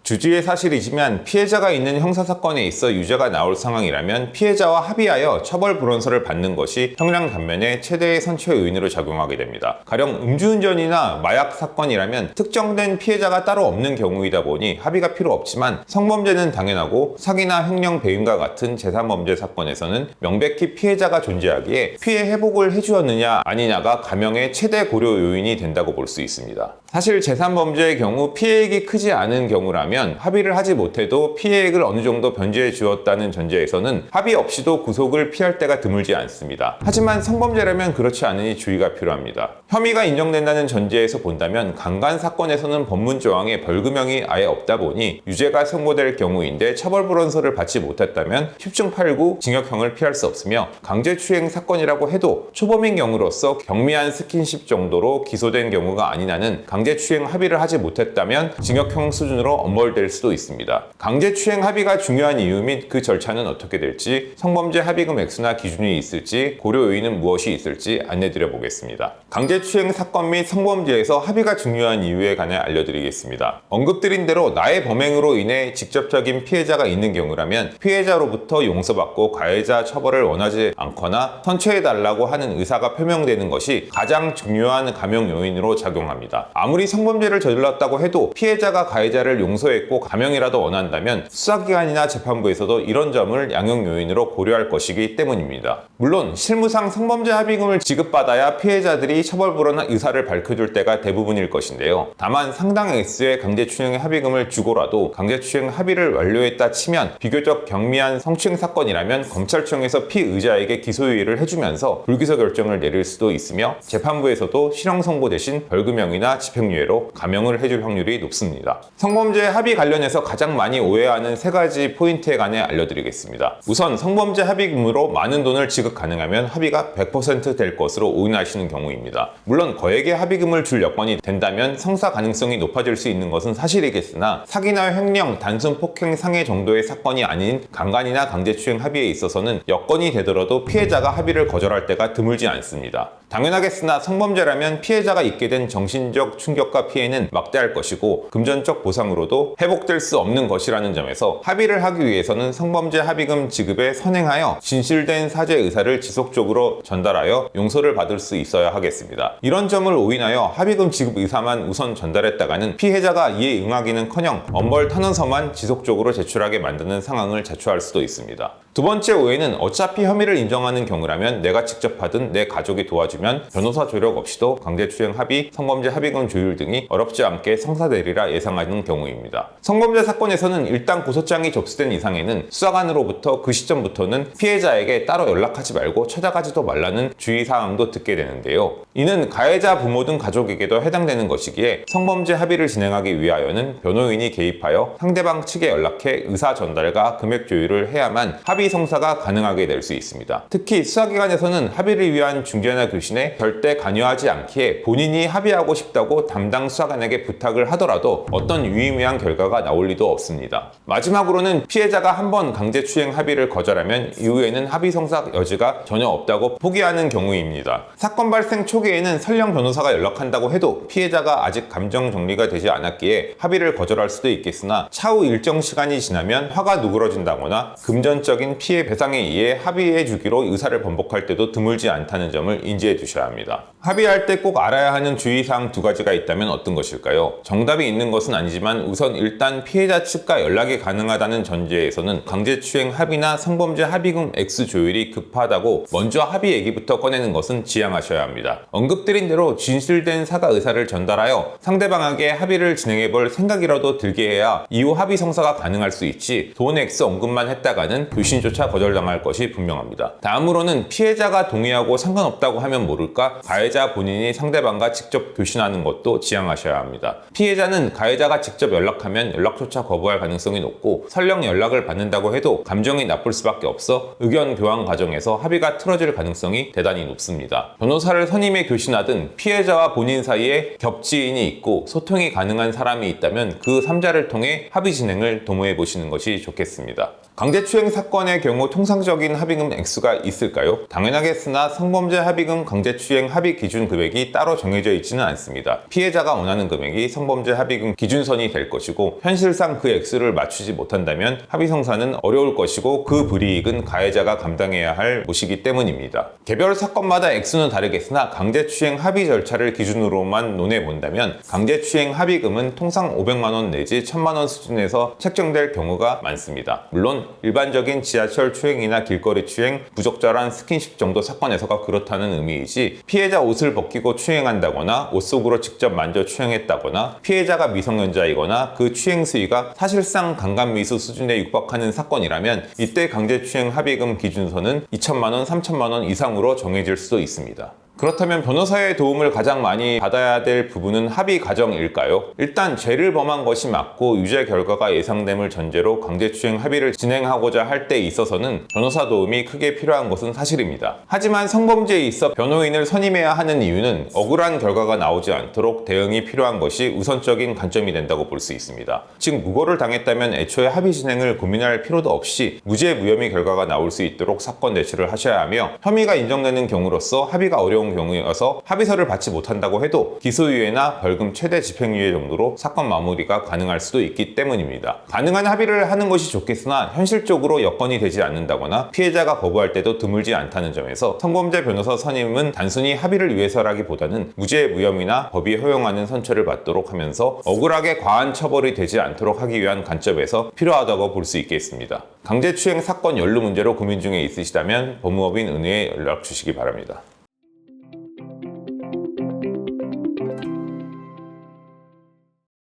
주지의 사실이지만 피해자가 있는 형사사건에 있어 유죄가 나올 상황이라면 피해자와 합의하여 처벌 불원서를 받는 것이 형량 감면의 최대의 선처 요인으로 작용하게 됩니다. 가령 음주운전이나 마약 사건이라면 특정된 피해자가 따로 없는 경우이다 보니 합의가 필요 없지만 성범죄는 당연하고 사기나 횡령 배임과 같은 재산범죄 사건에서는 명백히 피해자가 존재하기에 피해 회복을 해주었느냐 아니냐가 감형의 최대 고려 요인이 된다고 볼 수 있습니다. 사실 재산범죄의 경우 피해액이 크지 않은 경우라면 합의를 하지 못해도 피해액을 어느 정도 변제해 주었다는 전제에서는 합의 없이도 구속을 피할 때가 드물지 않습니다. 하지만 성범죄라면 그렇지 않으니 주의가 필요합니다. 혐의가 인정된다는 전제에서 본다면 강간 사건에서는 법문 조항에 벌금형이 아예 없다 보니 유죄가 선고될 경우인데 처벌불원서를 받지 못했다면 10중 8구 징역형을 피할 수 없으며 강제추행 사건이라고 해도 초범인 경우로서 경미한 스킨십 정도로 기소된 경우가 아닌 한은 강제추행 합의를 하지 못했다면 징역형 수준으로 엄벌될 수도 있습니다. 강제추행 합의가 중요한 이유 및 그 절차는 어떻게 될지, 성범죄 합의금 액수나 기준이 있을지, 고려 요인은 무엇이 있을지 안내드려 보겠습니다. 강제추행 사건 및 성범죄에서 합의가 중요한 이유에 관해 알려드리겠습니다. 언급드린 대로 나의 범행으로 인해 직접적인 피해자가 있는 경우라면 피해자로부터 용서받고 가해자 처벌을 원하지 않거나 선처해달라고 하는 의사가 표명되는 것이 가장 중요한 감형 요인으로 작용합니다. 아무리 성범죄를 저질렀다고 해도 피해자가 가해자를 용서했고 감형이라도 원한다면 수사기관이나 재판부에서도 이런 점을 양형 요인으로 고려할 것이기 때문입니다. 물론 실무상 성범죄 합의금을 지급받아야 피해자들이 처벌불원 의사를 밝혀줄 때가 대부분일 것인데요. 다만 상당 액수의 강제추행 합의금을 주고라도 강제추행 합의를 완료했다 치면 비교적 경미한 성추행 사건이라면 검찰청에서 피의자에게 기소유예를 해주면서 불기소 결정을 내릴 수도 있으며 재판부에서도 실형 선고 대신 벌금형이나 집행유예로 감형을 해줄 확률이 높습니다. 성범죄 합의 관련해서 가장 많이 오해하는 세 가지 포인트에 관해 알려드리겠습니다. 우선 성범죄 합의금으로 많은 돈을 지급 가능하면 합의가 100% 될 것으로 오인하시는 경우입니다. 물론 거액의 합의금을 줄 여건이 된다면 성사 가능성이 높아질 수 있는 것은 사실이겠으나 사기나 횡령, 단순 폭행 상해 정도의 사건이 아닌 강간이나 강제추행 합의에 있어서는 여건이 되더라도 피해자가 합의를 거절할 때가 드물지 않습니다. 당연하겠으나 성범죄라면 피해자가 입게 된 정신적 충격과 피해는 막대할 것이고 금전적 보상으로도 회복될 수 없는 것이라는 점에서 합의를 하기 위해서는 성범죄 합의금 지급에 선행하여 진실된 사죄 의사를 지속적으로 전달하여 용서를 받을 수 있어야 하겠습니다. 이런 점을 오인하여 합의금 지급 의사만 우선 전달했다가는 피해자가 이에 응하기는커녕 엄벌 탄원서만 지속적으로 제출하게 만드는 상황을 자초할 수도 있습니다. 두 번째 오해는 어차피 혐의를 인정하는 경우라면 내가 직접 받은 내 가족이 도와주면 변호사 조력 없이도 강제추행 합의, 성범죄 합의금 조율 등이 어렵지 않게 성사되리라 예상하는 경우입니다. 성범죄 사건에서는 일단 고소장이 접수된 이상에는 수사관으로부터 그 시점부터는 피해자에게 따로 연락하지 말고 찾아가지도 말라는 주의사항도 듣게 되는데요. 이는 가해자 부모 등 가족에게도 해당되는 것이기에 성범죄 합의를 진행하기 위하여는 변호인이 개입하여 상대방 측에 연락해 의사 전달과 금액 조율을 해야만 합의 성사가 가능하게 될 수 있습니다. 특히 수사기관에서는 합의를 위한 중재나 교신에 절대 관여하지 않기에 본인이 합의하고 싶다고 담당 수사관에게 부탁을 하더라도 어떤 유의미한 결과가 나올 리도 없습니다. 마지막으로는 피해자가 한번 강제추행 합의를 거절하면 이후에는 합의 성사 여지가 전혀 없다고 포기하는 경우입니다. 사건 발생 초기에는 설령 변호사가 연락한다고 해도 피해자가 아직 감정 정리가 되지 않았기에 합의를 거절할 수도 있겠으나 차후 일정 시간이 지나면 화가 누그러진다거나 금전적인 피해 배상에 의해 합의해 주기로 의사를 번복할 때도 드물지 않다는 점을 인지해 두셔야 합니다. 합의할 때 꼭 알아야 하는 주의사항 두 가지가 있다면 어떤 것일까요? 정답이 있는 것은 아니지만 우선 일단 피해자 측과 연락이 가능하다는 전제에서는 강제추행 합의나 성범죄 합의금 액수 조율이 급하다고 먼저 합의 얘기부터 꺼내는 것은 지양하셔야 합니다. 언급드린 대로 진실된 사과 의사를 전달하여 상대방에게 합의를 진행해볼 생각이라도 들게 해야 이후 합의 성사가 가능할 수 있지 돈 액수 언급만 했다가는 교신조차 거절당할 것이 분명합니다. 다음으로는 피해자가 동의하고 상관없다고 하면 모를까 가해자 본인이 상대방과 직접 교신하는 것도 지양하셔야 합니다. 피해자는 가해자가 직접 연락하면 연락조차 거부할 가능성이 높고 설령 연락을 받는다고 해도 감정이 나쁠 수밖에 없어 의견 교환 과정에서 합의가 틀어질 가능성이 대단히 높습니다. 변호사를 선임해 교신하든 피해자와 본인 사이에 겹지인이 있고 소통이 가능한 사람이 있다면 그 3자를 통해 합의 진행을 도모해 보시는 것이 좋겠습니다. 강제추행 사건의 경우 통상적인 합의금 액수가 있을까요? 당연하겠으나 성범죄 합의금 강제추행 합의 기준 금액이 따로 정해져 있지는 않습니다. 피해자가 원하는 금액이 성범죄 합의금 기준선이 될 것이고 현실상 그 액수를 맞추지 못한다면 합의 성사는 어려울 것이고 그 불이익은 가해자가 감당해야 할 몫이기 때문입니다. 개별 사건마다 액수는 다르겠으나 강제추행 합의 절차를 기준으로만 논해본다면 강제추행 합의금은 통상 500만 원 내지 1000만 원 수준에서 책정될 경우가 많습니다. 물론 일반적인 지하철 추행이나 길거리 추행, 부적절한 스킨십 정도 사건에서가 그렇다는 의미이지 피해자 옷을 벗기고 추행한다거나 옷 속으로 직접 만져 추행했다거나 피해자가 미성년자이거나 그 추행 수위가 사실상 강간미수 수준에 육박하는 사건이라면 이때 강제추행 합의금 기준선은 2천만 원, 3천만 원 이상으로 정해질 수도 있습니다. 그렇다면 변호사의 도움을 가장 많이 받아야 될 부분은 합의 과정일까요? 일단 죄를 범한 것이 맞고 유죄 결과가 예상됨을 전제로 강제추행 합의를 진행하고자 할 때 있어서는 변호사 도움이 크게 필요한 것은 사실입니다. 하지만 성범죄에 있어 변호인을 선임해야 하는 이유는 억울한 결과가 나오지 않도록 대응이 필요한 것이 우선적인 관점이 된다고 볼 수 있습니다. 즉 무고를 당했다면 애초에 합의 진행을 고민할 필요도 없이 무죄 무혐의 결과가 나올 수 있도록 사건 대처를 하셔야 하며 혐의가 인정되는 경우로서 합의가 어려운 경우여서 합의서를 받지 못한다고 해도 기소유예나 벌금 최대 집행유예 정도로 사건 마무리가 가능할 수도 있기 때문입니다. 가능한 합의를 하는 것이 좋겠으나 현실적으로 여건이 되지 않는다거나 피해자가 거부할 때도 드물지 않다는 점에서 성범죄 변호사 선임은 단순히 합의를 위해서라기보다는 무죄 무혐의나 법이 허용하는 선처를 받도록 하면서 억울하게 과한 처벌이 되지 않도록 하기 위한 관점에서 필요하다고 볼 수 있겠습니다. 강제추행 사건 연루 문제로 고민 중에 있으시다면 법무법인 은혜에 연락 주시기 바랍니다.